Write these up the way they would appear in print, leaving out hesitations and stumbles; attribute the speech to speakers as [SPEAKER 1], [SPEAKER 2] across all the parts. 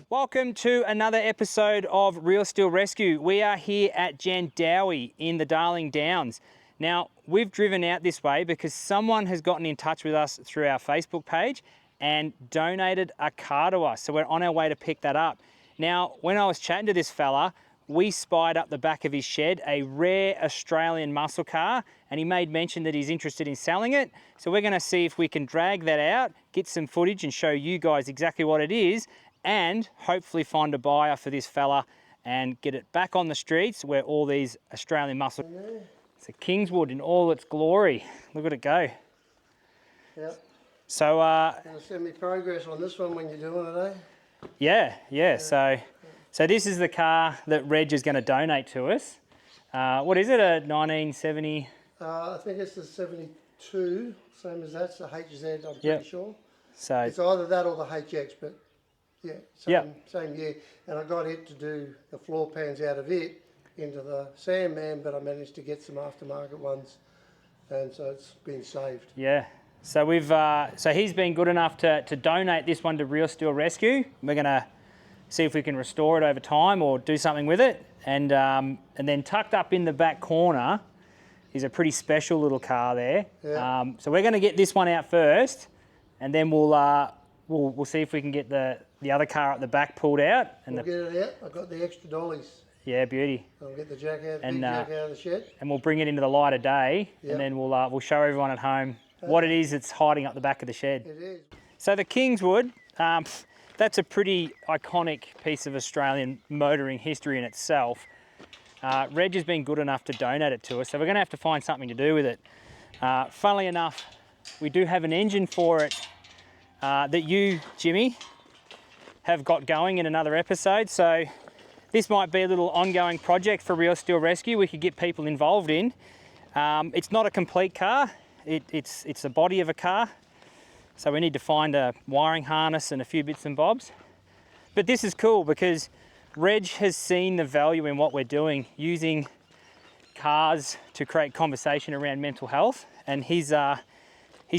[SPEAKER 1] Welcome to another episode of Real Steel Rescue. We are here at Jandowae in the Darling Downs. Now, we've driven out this way because someone has gotten in touch with us through our Facebook page and donated a car to us. So we're on our way to pick that up. Now, when I was chatting to this fella, we spied up the back of his shed a rare Australian muscle car, and he made mention that he's interested in selling it. So we're gonna see if we can drag that out, get some footage and show you guys exactly what it is, and hopefully find a buyer for this fella and get it back on the streets where all these Australian muscle... It's a Kingswood in all its glory. Look at it go.
[SPEAKER 2] Yep.
[SPEAKER 1] So,
[SPEAKER 2] Gonna send me progress on this one when you're doing it, eh?
[SPEAKER 1] Yeah. So this is the car that Reg is going to donate to us. What is it, a 1970?
[SPEAKER 2] I think it's the 72, same as that. It's the HZ, I'm pretty sure.
[SPEAKER 1] So
[SPEAKER 2] it's either that or the HX, but yeah, same year. And I got it to do the floor pans out of it into the Sandman, but I managed to get some aftermarket ones, and so it's been saved.
[SPEAKER 1] Yeah. So we've so he's been good enough to donate this one to Real Steel Rescue. We're gonna see if we can restore it over time or do something with it. And then tucked up in the back corner is a pretty special little car there.
[SPEAKER 2] Yeah.
[SPEAKER 1] So we're gonna get this one out first, and then we'll see if we can get the other car at the back pulled out. And
[SPEAKER 2] we'll get it out. I've got the extra dollies.
[SPEAKER 1] Yeah, beauty.
[SPEAKER 2] I'll get the jack out, big jack out of the shed.
[SPEAKER 1] And we'll bring it into the light of day, and then we'll show everyone at home what it is that's hiding up the back of the shed.
[SPEAKER 2] It is.
[SPEAKER 1] So the Kingswood, that's a pretty iconic piece of Australian motoring history in itself. Reg has been good enough to donate it to us, so we're going to have to find something to do with it. Funnily enough, we do have an engine for it that you, Jimmy, have got going in another episode. So this might be a little ongoing project for Real Steel Rescue we could get people involved in. It's not a complete car. It's the body of a car. So we need to find a wiring harness and a few bits and bobs. But this is cool because Reg has seen the value in what we're doing, using cars to create conversation around mental health. And he's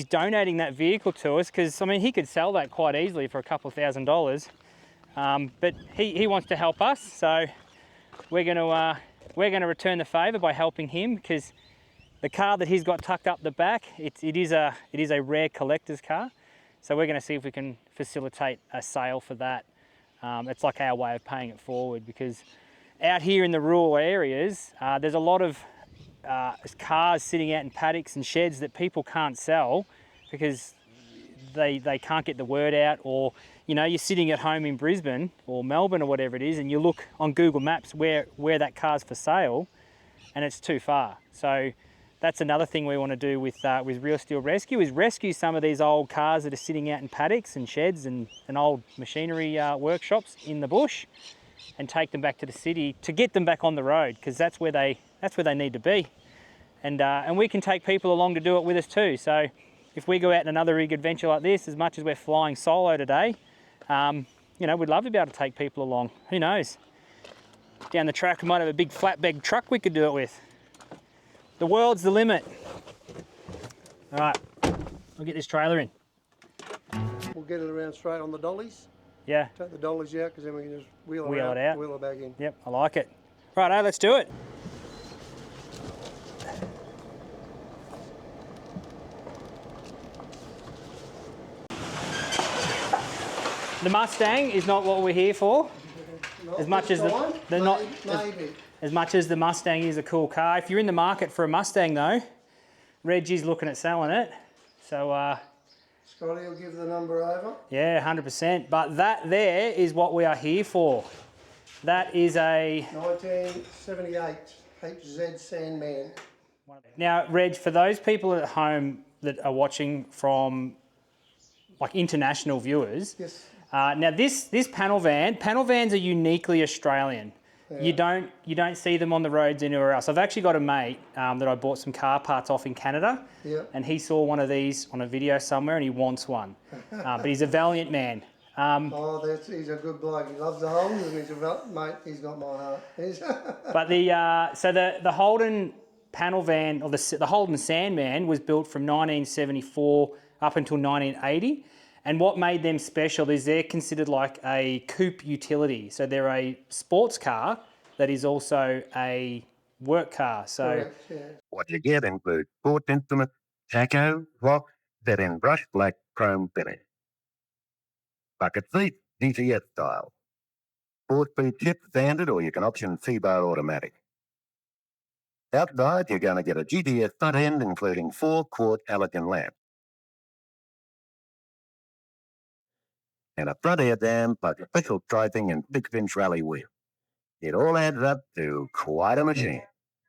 [SPEAKER 1] donating that vehicle to us because, I mean, he could sell that quite easily for a couple of $1,000s. But he wants to help us, so we're going to return the favour by helping him, because the car that he's got tucked up the back, it is a rare collector's car. So we're going to see if we can facilitate a sale for that. It's like our way of paying it forward, because out here in the rural areas, there's a lot of cars sitting out in paddocks and sheds that people can't sell because they can't get the word out, or you're sitting at home in Brisbane or Melbourne or whatever it is, and you look on Google Maps where that car's for sale, and it's too far. So that's another thing we want to do with Real Steel Rescue, is rescue some of these old cars that are sitting out in paddocks and sheds and old machinery workshops in the bush, and take them back to the city to get them back on the road, because that's where they need to be. And we can take people along to do it with us too. So if we go out in another rig adventure like this, as much as we're flying solo today, we'd love to be able to take people along. Who knows? Down the track, we might have a big flatbed truck we could do it with. The world's the limit. All right, I'll get this trailer in.
[SPEAKER 2] We'll get it around straight on the dollies.
[SPEAKER 1] Yeah.
[SPEAKER 2] Take the dollies out, because then we can just wheel
[SPEAKER 1] it out.
[SPEAKER 2] Wheel it back in.
[SPEAKER 1] Yep, I like it. Righto, let's do it. The Mustang is not what we're here for. As much as as much as the Mustang is a cool car. If you're in the market for a Mustang though, Reggie's looking at selling it. So
[SPEAKER 2] Scotty will give the number over.
[SPEAKER 1] Yeah, 100%. But that there is what we are here for. That is a
[SPEAKER 2] 1978 HZ Sandman.
[SPEAKER 1] Now, Reg, for those people at home that are watching from like international viewers,
[SPEAKER 2] yes.
[SPEAKER 1] Now this panel vans are uniquely Australian. Yeah. You don't see them on the roads anywhere else. I've actually got a mate that I bought some car parts off in Canada, and he saw one of these on a video somewhere and he wants one. But he's a valiant man.
[SPEAKER 2] He's a good bloke. He loves the Holden, and mate, he's got my heart.
[SPEAKER 1] But the Holden panel van, or the Holden Sandman, was built from 1974 up until 1980. And what made them special is they're considered like a coupe utility. So they're a sports car that is also a work car. So
[SPEAKER 2] Correct, yeah.
[SPEAKER 3] What you get includes sport instrument, tacho, rock, set in brushed black chrome finish. Bucket seat, DCS style. 4-speed chip standard, or you can option C-bar automatic. Outside, you're going to get a GTS front end, including 4-quart halogen lamp. And a front air dam plus special striping and 6-inch rally wheel. It all adds up to quite a machine.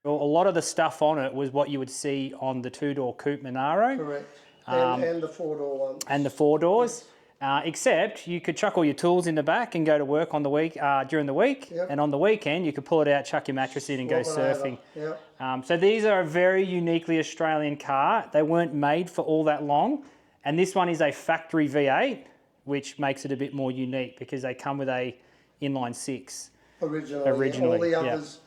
[SPEAKER 1] well, a lot of the stuff on it was what you would see on the 2-door coupe Monaro.
[SPEAKER 2] Correct. And the 4-door one.
[SPEAKER 1] And the 4 doors. Except you could chuck all your tools in the back and go to work on the week during the week,
[SPEAKER 2] Yep.
[SPEAKER 1] and on the weekend you could pull it out, chuck your mattress in, and go
[SPEAKER 2] Swap it
[SPEAKER 1] surfing.
[SPEAKER 2] over. Yep.
[SPEAKER 1] So these are a very uniquely Australian car. They weren't made for all that long, and this one is a factory V8, which makes it a bit more unique because they come with a inline 6.
[SPEAKER 2] Originally. All the
[SPEAKER 1] yeah.
[SPEAKER 2] others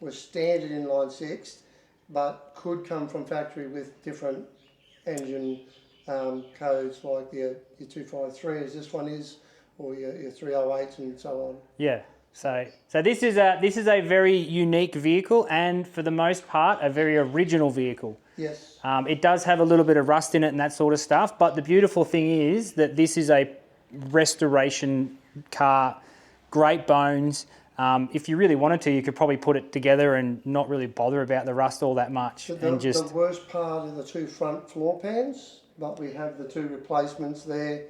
[SPEAKER 2] were standard inline 6, but could come from factory with different engine codes, like your 253 as this one is, or your 308s and so on.
[SPEAKER 1] Yeah. So this is a very unique vehicle, and for the most part, a very original vehicle.
[SPEAKER 2] Yes.
[SPEAKER 1] It does have a little bit of rust in it and that sort of stuff, but the beautiful thing is that this is a restoration car, great bones. If you really wanted to, you could probably put it together and not really bother about the rust all that much.
[SPEAKER 2] The worst part are the 2 front floor pans, but we have the 2 replacements there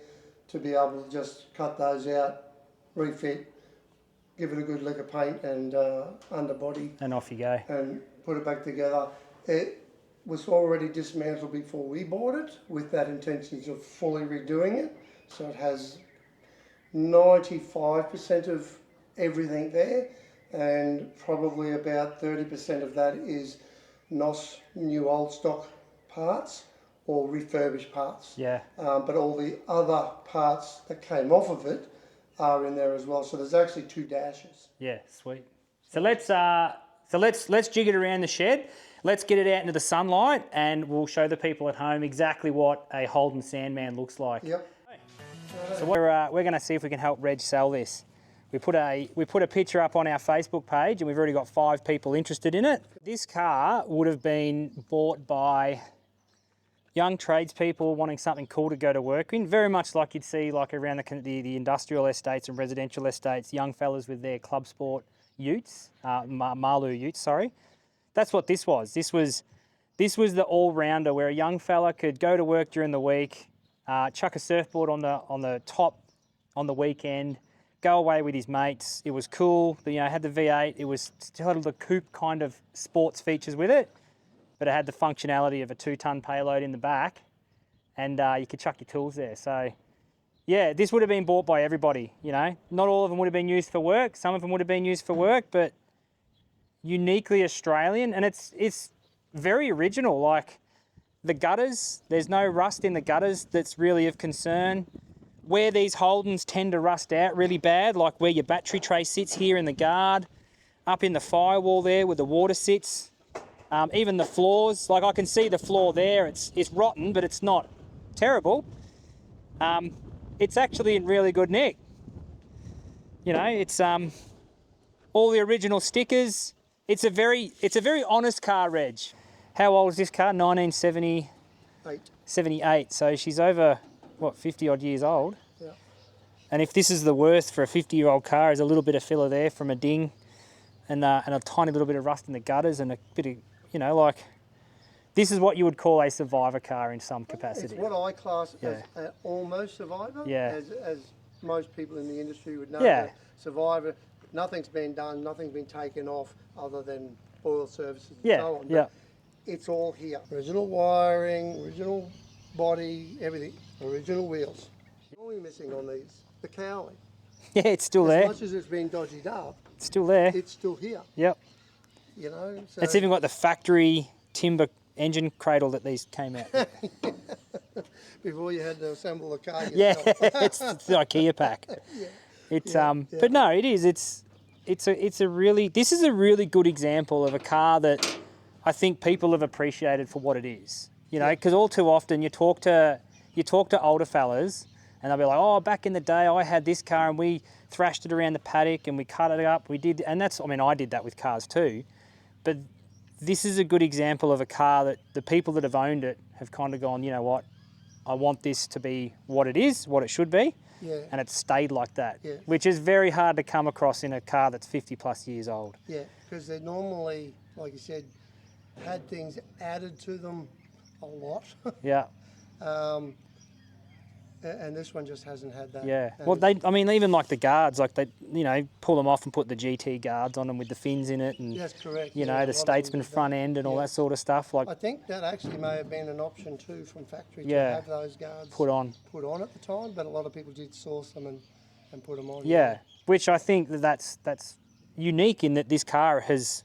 [SPEAKER 2] to be able to just cut those out, refit, give it a good lick of paint and underbody,
[SPEAKER 1] and off you go.
[SPEAKER 2] and put it back together. It was already dismantled before we bought it, with that intention of fully redoing it. So it has 95% of everything there, and probably about 30% of that is NOS new old stock parts or refurbished parts.
[SPEAKER 1] Yeah.
[SPEAKER 2] But all the other parts that came off of it are in there as well. So there's actually 2 dashes.
[SPEAKER 1] Yeah, sweet. So let's jig it around the shed. Let's get it out into the sunlight, and we'll show the people at home exactly what a Holden Sandman looks like.
[SPEAKER 2] Yep.
[SPEAKER 1] So we're going to see if we can help Reg sell this. We put a picture up on our Facebook page, and we've already got 5 people interested in it. This car would have been bought by young tradespeople wanting something cool to go to work in, very much like you'd see like around the industrial estates and residential estates, young fellas with their club sport utes, Marloo utes, sorry. That's what this was. This was the all-rounder where a young fella could go to work during the week, chuck a surfboard on the top on the weekend, go away with his mates. It was cool. It had the V8. It was still had the coupe kind of sports features with it, but it had the functionality of a 2-ton payload in the back, and you could chuck your tools there. So, yeah, this would have been bought by everybody. Not all of them would have been used for work. Some of them would have been used for work, but uniquely Australian, and it's very original. Like the gutters, there's no rust in the gutters that's really of concern. Where these Holdens tend to rust out really bad, like where your battery tray sits here in the guard, up in the firewall there where the water sits, even the floors, like I can see the floor there, it's rotten, but it's not terrible. It's actually in really good nick. It's all the original stickers. It's a very honest car, Reg. How old is this car? 1978. So she's over, 50 odd years old.
[SPEAKER 2] Yeah.
[SPEAKER 1] And if this is the worst for a 50-year-old car, is a little bit of filler there from a ding, and a tiny little bit of rust in the gutters, and a bit of, this is what you would call a survivor car in some capacity.
[SPEAKER 2] It's what I class as an almost survivor.
[SPEAKER 1] Yeah.
[SPEAKER 2] As most people in the industry would know.
[SPEAKER 1] Yeah.
[SPEAKER 2] Survivor, nothing's been done, nothing's been taken off other than oil services and
[SPEAKER 1] Yeah,
[SPEAKER 2] so on.
[SPEAKER 1] yeah.
[SPEAKER 2] But it's all here. Original wiring, original body, everything. Original wheels. What are we missing on these? The cowling.
[SPEAKER 1] Yeah, it's still
[SPEAKER 2] As
[SPEAKER 1] there.
[SPEAKER 2] much as it's been dodged up,
[SPEAKER 1] It's still there.
[SPEAKER 2] it's still here.
[SPEAKER 1] Yep.
[SPEAKER 2] So
[SPEAKER 1] It's even got the factory timber engine cradle that these came out with.
[SPEAKER 2] before you had to assemble the car
[SPEAKER 1] Yeah,
[SPEAKER 2] yourself.
[SPEAKER 1] it's the IKEA pack. It's but no, it is. This is a really good example of a car that I think people have appreciated for what it is. You know, because all too often you talk to older fellas and they'll be like, oh, back in the day I had this car and we thrashed it around the paddock and we cut it up. We did, and that's, I mean, I did that with cars too. But this is a good example of a car that the people that have owned it have kind of gone, you know what, I want this to be what it is, what it should be.
[SPEAKER 2] Yeah.
[SPEAKER 1] And it's stayed like that,
[SPEAKER 2] Yeah.
[SPEAKER 1] which is very hard to come across in a car that's 50 plus years old.
[SPEAKER 2] Yeah, because they're normally, like you said, had things added to them a lot.
[SPEAKER 1] Yeah.
[SPEAKER 2] And this one just hasn't had that.
[SPEAKER 1] Yeah.
[SPEAKER 2] And
[SPEAKER 1] Well, I mean, even like the guards, like they, you know, pull them off and put the GT guards on them with the fins in it, and
[SPEAKER 2] that's correct.
[SPEAKER 1] you
[SPEAKER 2] yeah, a
[SPEAKER 1] know,
[SPEAKER 2] lot
[SPEAKER 1] the
[SPEAKER 2] of them
[SPEAKER 1] Statesman
[SPEAKER 2] did that.
[SPEAKER 1] front end and all
[SPEAKER 2] Yeah.
[SPEAKER 1] that sort of stuff. Like
[SPEAKER 2] I think that actually may have been an option too from factory
[SPEAKER 1] Yeah.
[SPEAKER 2] to have those guards
[SPEAKER 1] put on.
[SPEAKER 2] at the time, but a lot of people did source them and put them on.
[SPEAKER 1] Yeah. Which I think that's unique in that this car has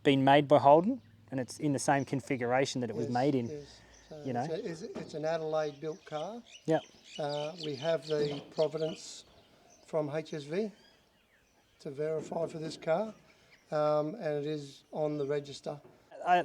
[SPEAKER 1] been made by Holden and it's in the same configuration that it was
[SPEAKER 2] Yes,
[SPEAKER 1] made in.
[SPEAKER 2] yes. So
[SPEAKER 1] you know.
[SPEAKER 2] it's an Adelaide built car.
[SPEAKER 1] Yeah.
[SPEAKER 2] We have the Providence from HSV to verify for this car, and it is on the register.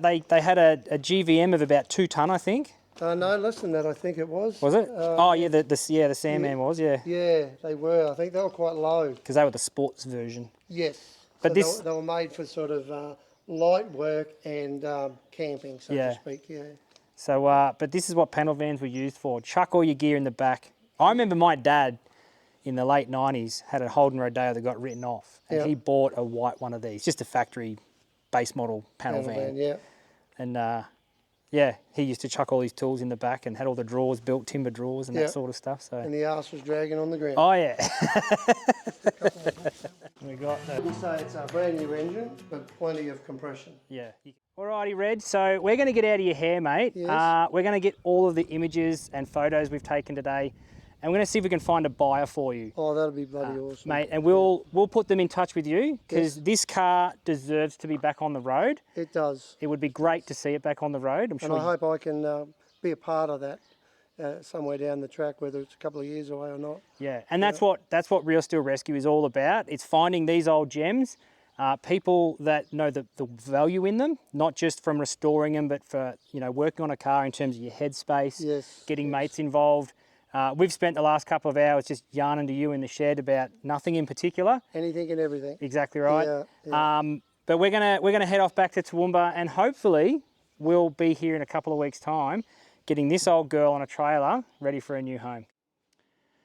[SPEAKER 1] They had a GVM of about 2 tonne, I think.
[SPEAKER 2] No, less than that, I think it was.
[SPEAKER 1] Was it? Oh yeah, the Sandman was, yeah.
[SPEAKER 2] Yeah, they were. I think they were quite low.
[SPEAKER 1] Because they were the sports version.
[SPEAKER 2] Yes.
[SPEAKER 1] But
[SPEAKER 2] So
[SPEAKER 1] this-
[SPEAKER 2] they were made for sort of light work and camping, so
[SPEAKER 1] Yeah.
[SPEAKER 2] to speak. Yeah.
[SPEAKER 1] So, but this is what panel vans were used for. Chuck all your gear in the back. I remember my dad in the late 90s had a Holden Rodeo that got written off. And
[SPEAKER 2] Yeah.
[SPEAKER 1] he bought a white one of these, just a factory base model panel van.
[SPEAKER 2] Yeah.
[SPEAKER 1] And yeah, he used to chuck all his tools in the back and had all the drawers built, timber drawers and
[SPEAKER 2] Yeah.
[SPEAKER 1] that sort of stuff. So,
[SPEAKER 2] And the arse was dragging on the ground.
[SPEAKER 1] oh yeah. We got the,
[SPEAKER 2] You say it's a brand new engine, but plenty of compression.
[SPEAKER 1] yeah. Alrighty, Reg. So we're going to get out of your hair, mate.
[SPEAKER 2] Yes.
[SPEAKER 1] We're going to get all of the images and photos we've taken today, and we're going to see if we can find a buyer for you,
[SPEAKER 2] Oh, that'll be bloody awesome.
[SPEAKER 1] mate. And we'll put them in touch with you because
[SPEAKER 2] Yes.
[SPEAKER 1] this car deserves to be back on the road.
[SPEAKER 2] It does.
[SPEAKER 1] It would be great to see it back on the road. I'm
[SPEAKER 2] And
[SPEAKER 1] sure.
[SPEAKER 2] I hope I can be a part of that somewhere down the track, whether it's a couple of years away or not.
[SPEAKER 1] Yeah, and that's what Real Steel Rescue is all about. It's finding these old gems, people that know the value in them, not just from restoring them, but for working on a car in terms of your headspace,
[SPEAKER 2] Yes.
[SPEAKER 1] getting mates involved. We've spent the last couple of hours just yarning to you in the shed about nothing in particular.
[SPEAKER 2] Anything and everything.
[SPEAKER 1] Exactly right.
[SPEAKER 2] Yeah.
[SPEAKER 1] But we're gonna head off back to Toowoomba, and hopefully we'll be here in a couple of weeks' time, getting this old girl on a trailer ready for a new home.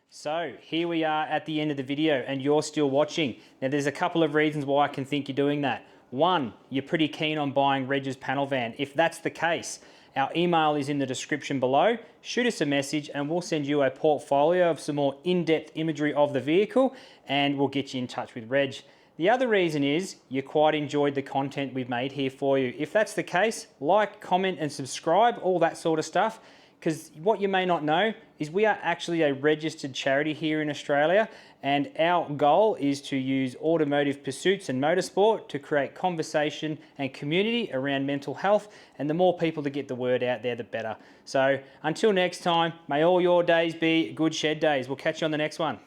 [SPEAKER 1] So here we are at the end of the video and you're still watching. Now there's a couple of reasons why I can think you're doing that. One, you're pretty keen on buying Reg's panel van. If that's the case, our email is in the description below. Shoot us a message and we'll send you a portfolio of some more in-depth imagery of the vehicle and we'll get you in touch with Reg. The other reason is you quite enjoyed the content we've made here for you. If that's the case, like, comment and subscribe, all that sort of stuff. Because what you may not know is we are actually a registered charity here in Australia, and our goal is to use automotive pursuits and motorsport to create conversation and community around mental health, and the more people that get the word out there, the better. So until next time, may all your days be good shed days. We'll catch you on the next one.